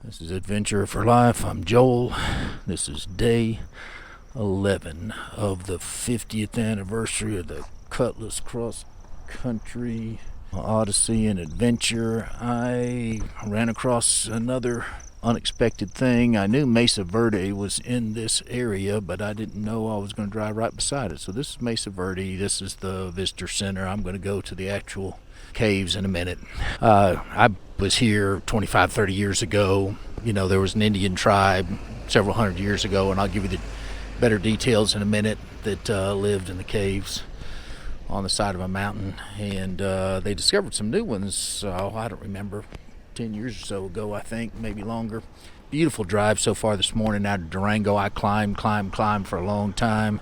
This is Adventure for Life. I'm Joel. This is day 11 of the 50th anniversary of the Cutlass Cross Country Odyssey and Adventure. I ran across another unexpected thing. I knew Mesa Verde was in this area, but I didn't know I was going to drive right beside it. So this is Mesa Verde. This is the visitor center. I'm going to go to the actual caves in a minute. I was here 25, 30 years ago. You know, there was an Indian tribe several hundred years ago, and I'll give you the better details in a minute, that lived in the caves on the side of a mountain. And they discovered some new ones, I don't remember, 10 years or so ago, I think, maybe longer. Beautiful drive so far this morning out of Durango. I climbed for a long time,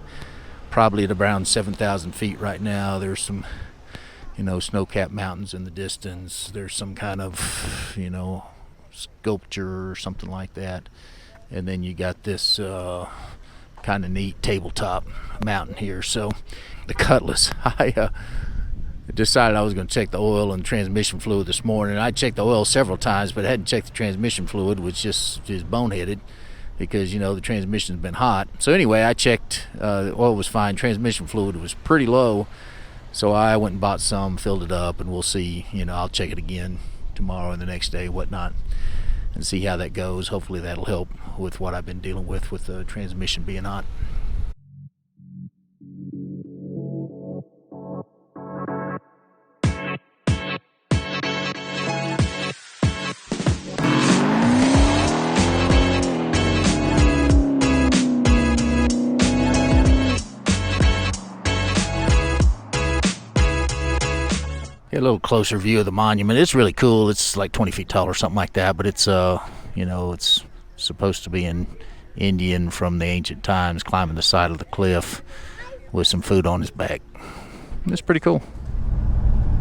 probably at around 7,000 feet right now. There's some snow-capped mountains in the distance. There's some kind of, sculpture or something like that. And then you got this kind of neat tabletop mountain here. So the Cutlass, I decided I was going to check the oil and transmission fluid this morning. I checked the oil several times, but I hadn't checked the transmission fluid, which just is boneheaded because, the transmission's been hot. So anyway, I checked. The oil was fine. Transmission fluid was pretty low. So I went and bought some, filled it up, and we'll see. I'll check it again tomorrow and the next day, whatnot, and see how that goes. Hopefully that'll help with what I've been dealing with the transmission being hot. A little closer view of the monument. It's really cool. It's like 20 feet tall or something like that, but it's it's supposed to be an Indian from the ancient times climbing the side of the cliff with some food on his back. It's pretty cool.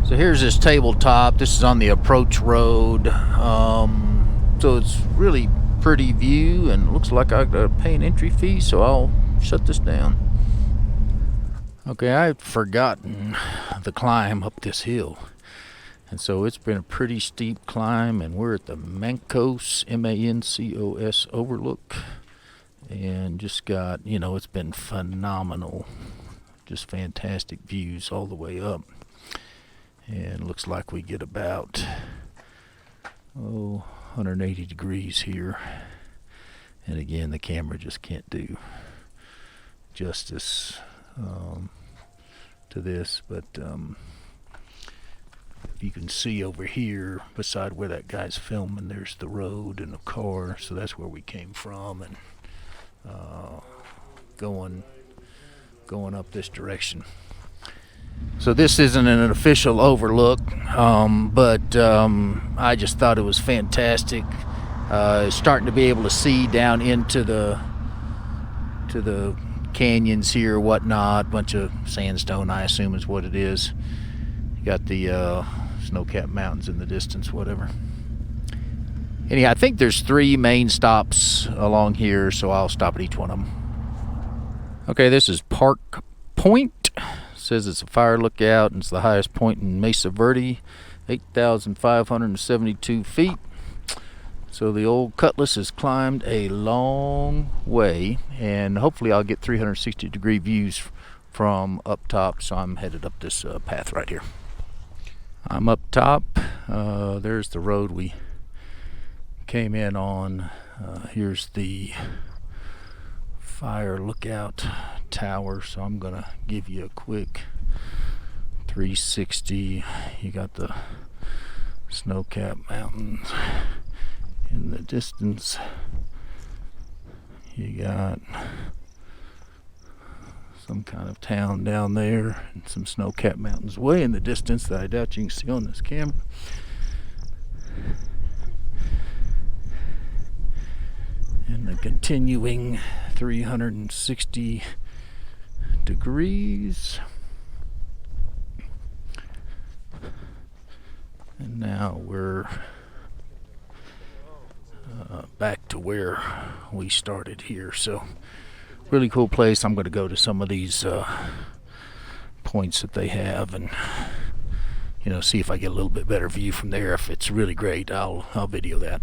So here's this tabletop. This is on the approach road. So it's really pretty view, and it looks like I gotta pay an entry fee, so I'll shut this down. Okay, I'd forgotten the climb up this hill. And so it's been a pretty steep climb, and we're at the Mancos, Mancos overlook. And just got, it's been phenomenal. Just fantastic views all the way up. And it looks like we get about, 180 degrees here. And again, the camera just can't do justice to this, but you can see over here beside where that guy's filming, there's the road and the car, so that's where we came from, and going up this direction. So this isn't an official overlook, but I just thought it was fantastic. Starting to be able to see down into the canyons here, whatnot. Bunch of sandstone, I assume, is what it is. You got the snow-capped mountains in the distance, whatever. Anyhow, I think there's 3 main stops along here, so I'll stop at each one of them. Okay, this is Park Point. It says it's a fire lookout, and it's the highest point in Mesa Verde, 8,572 feet. So the old Cutlass has climbed a long way, and hopefully I'll get 360 degree views from up top. So I'm headed up this path right here. I'm up top. There's the road we came in on. Here's the fire lookout tower. So I'm gonna give you a quick 360. You got the snow-capped mountains in the distance. You got some kind of town down there, and some snow-capped mountains way in the distance that I doubt you can see on this camera. And the continuing 360 degrees. And now we're back to where we started here. So really cool place. I'm going to go to some of these points that they have, and see if I get a little bit better view from there. If it's really great, I'll video that.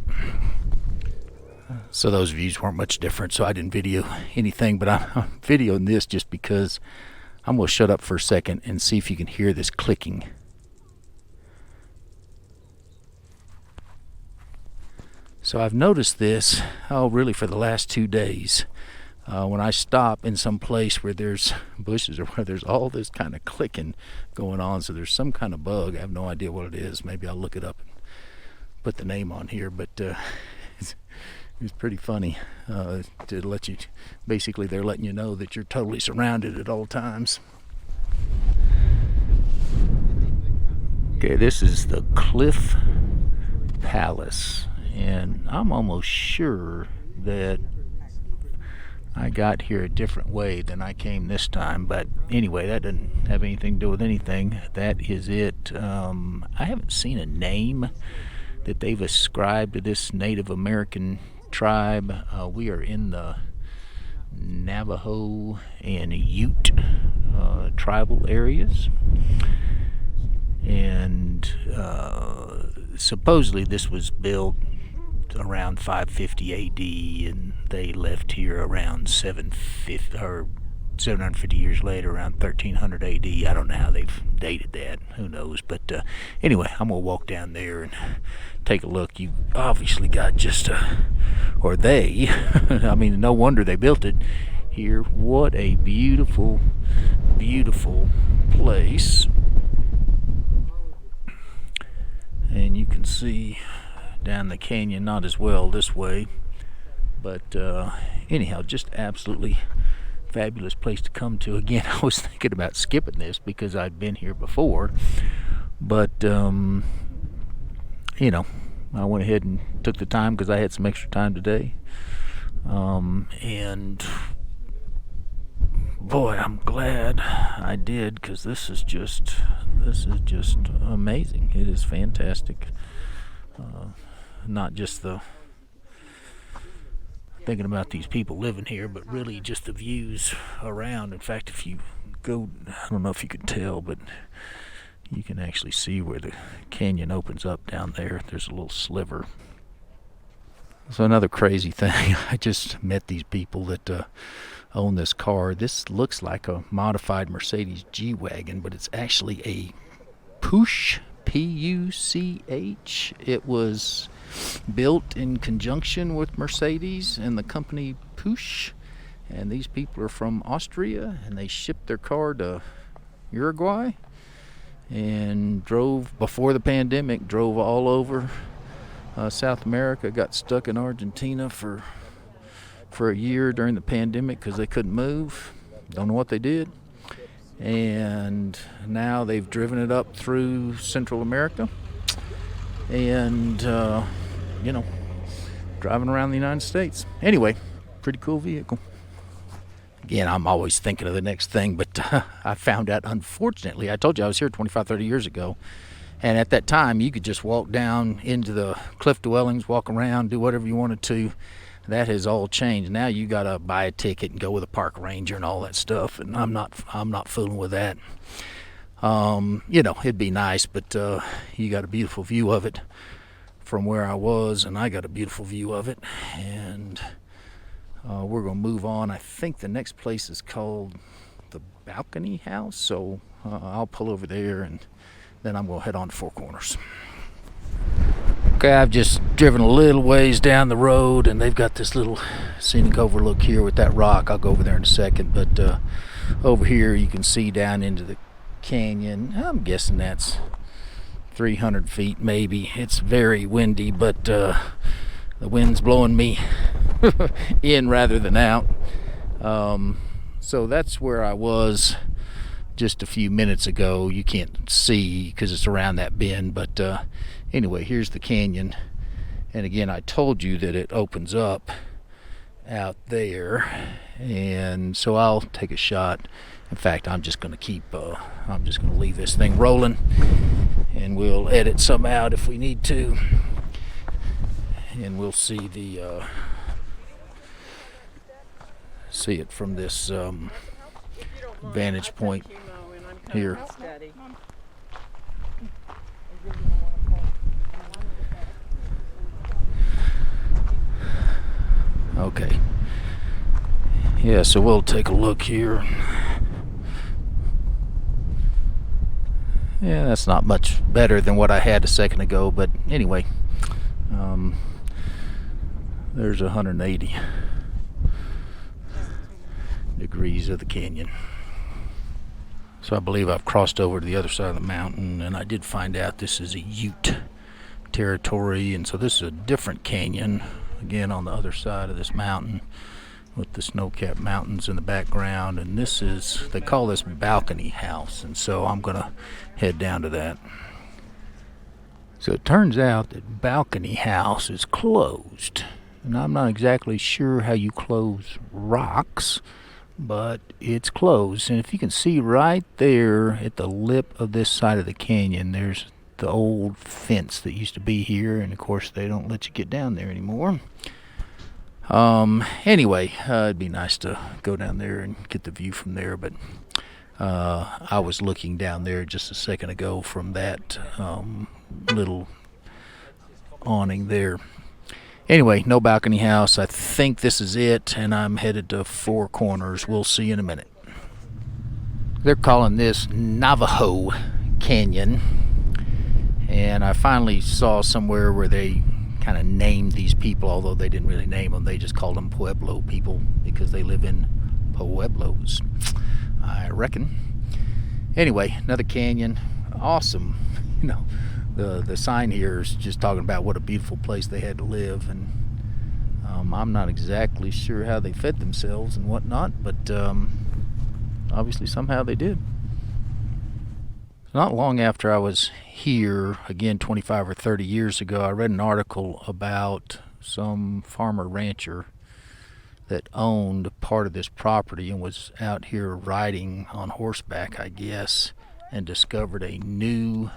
So those views weren't much different, so I didn't video anything, but I'm videoing this just because I'm going to shut up for a second and see if you can hear this clicking. So I've noticed this, really for the last 2 days. When I stop in some place where there's bushes or where there's all this kind of clicking going on, so there's some kind of bug. I have no idea what it is. Maybe I'll look it up and put the name on here, but it's pretty funny to let you, basically they're letting you know that you're totally surrounded at all times. Okay, this is the Cliff Palace, and I'm almost sure that I got here a different way than I came this time, but anyway, that doesn't have anything to do with anything. That is it. I haven't seen a name that they've ascribed to this Native American tribe. We are in the Navajo and Ute tribal areas, and supposedly this was built around 550 AD, and they left here around 750 years later, around 1300 AD. I don't know how they've dated that. Who knows? But anyway, I'm gonna walk down there and take a look. You obviously got just or they, I mean, no wonder they built it here. What a beautiful, beautiful place. And you can see down the canyon, not as well this way, but anyhow, just absolutely fabulous place to come to. Again, I was thinking about skipping this because I'd been here before, but you know, I went ahead and took the time because I had some extra time today, and boy, I'm glad I did, because this is just amazing. It is fantastic. Not just the thinking about these people living here, but really just the views around. In fact, if you go, I don't know if you can tell, but you can actually see where the canyon opens up down there. There's a little sliver. So another crazy thing, I just met these people that own this car. This looks like a modified Mercedes G-Wagon, but it's actually a Puch, P-U-C-H. It was built in conjunction with Mercedes and the company Puch, and these people are from Austria, and they shipped their car to Uruguay and drove, before the pandemic, drove all over South America, got stuck in Argentina for a year during the pandemic because they couldn't move. Don't know what they did. And now they've driven it up through Central America, and you know, driving around the United States. Anyway, pretty cool vehicle. Again, I'm always thinking of the next thing, but I found out, unfortunately, I told you I was here 25, 30 years ago, and at that time you could just walk down into the cliff dwellings, walk around, do whatever you wanted to. That has all changed. Now you gotta buy a ticket and go with a park ranger and all that stuff, and I'm not fooling with that. You know, it'd be nice, but you got a beautiful view of it from where I was, and I got a beautiful view of it. And we're gonna move on. I think the next place is called the Balcony House, so I'll pull over there, and then I'm gonna head on to Four Corners. Okay, I've just driven a little ways down the road, and they've got this little scenic overlook here with that rock. I'll go over there in a second, but over here you can see down into the canyon. I'm guessing that's 300 feet maybe. It's very windy, but the wind's blowing me in rather than out. So that's where I was just a few minutes ago. You can't see because it's around that bend, but anyway, here's the canyon, and again, I told you that it opens up out there, and so I'll take a shot. In fact, I'm just going to leave this thing rolling, and we'll edit some out if we need to, and we'll see see it from this vantage point here. Okay. Yeah, so we'll take a look here. Yeah, that's not much better than what I had a second ago, but anyway, there's 180 degrees of the canyon. So I believe I've crossed over to the other side of the mountain, and I did find out this is a Ute territory, and so this is a different canyon, again on the other side of this mountain with the snow-capped mountains in the background. And this is, they call this Balcony House, and so I'm gonna head down to that. So it turns out that Balcony House is closed, and I'm not exactly sure how you close rocks, but it's closed. And if you can see right there at the lip of this side of the canyon, there's the old fence that used to be here, and of course they don't let you get down there anymore. Anyway, it'd be nice to go down there and get the view from there, but I was looking down there just a second ago from that little awning there. Anyway, no Balcony House. I think this is it, and I'm headed to Four Corners. We'll see you in a minute. They're calling this Navajo Canyon, and I finally saw somewhere where they kind of named these people, although they didn't really name them. They just called them Pueblo people because they live in pueblos, I reckon. Anyway, another canyon. Awesome. You know, the sign here is just talking about what a beautiful place they had to live, and I'm not exactly sure how they fed themselves and whatnot, but obviously somehow they did. Not long after I was here, again 25 or 30 years ago, I read an article about some farmer rancher that owned part of this property and was out here riding on horseback, I guess, and discovered a new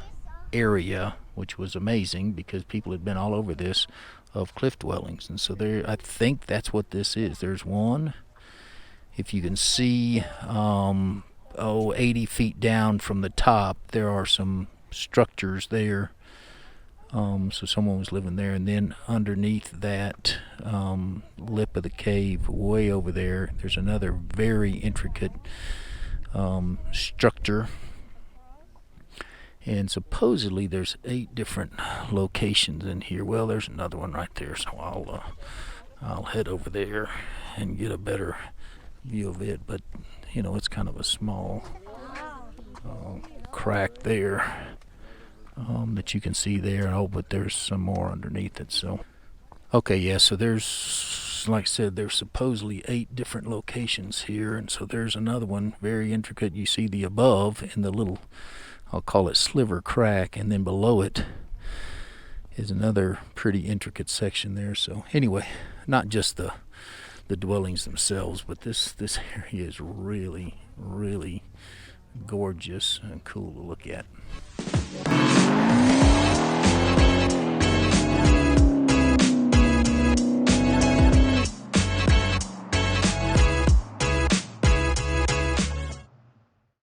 area, which was amazing because people had been all over this, of cliff dwellings. And so there, I think that's what this is. There's one, if you can see, 80 feet down from the top, there are some structures there. So someone was living there, and then underneath that lip of the cave, way over there, there's another very intricate structure. And supposedly there's 8 different locations in here. Well, there's another one right there, so I'll head over there and get a better view of it. But you know, it's kind of a small crack there that you can see there. Oh, but there's some more underneath it. So okay, yeah, so there's, like I said, there's supposedly 8 different locations here, and so there's another one very intricate. You see the above in the little, I'll call it sliver crack, and then below it is another pretty intricate section there. So anyway, not just the dwellings themselves, but this area is really, really gorgeous and cool to look at.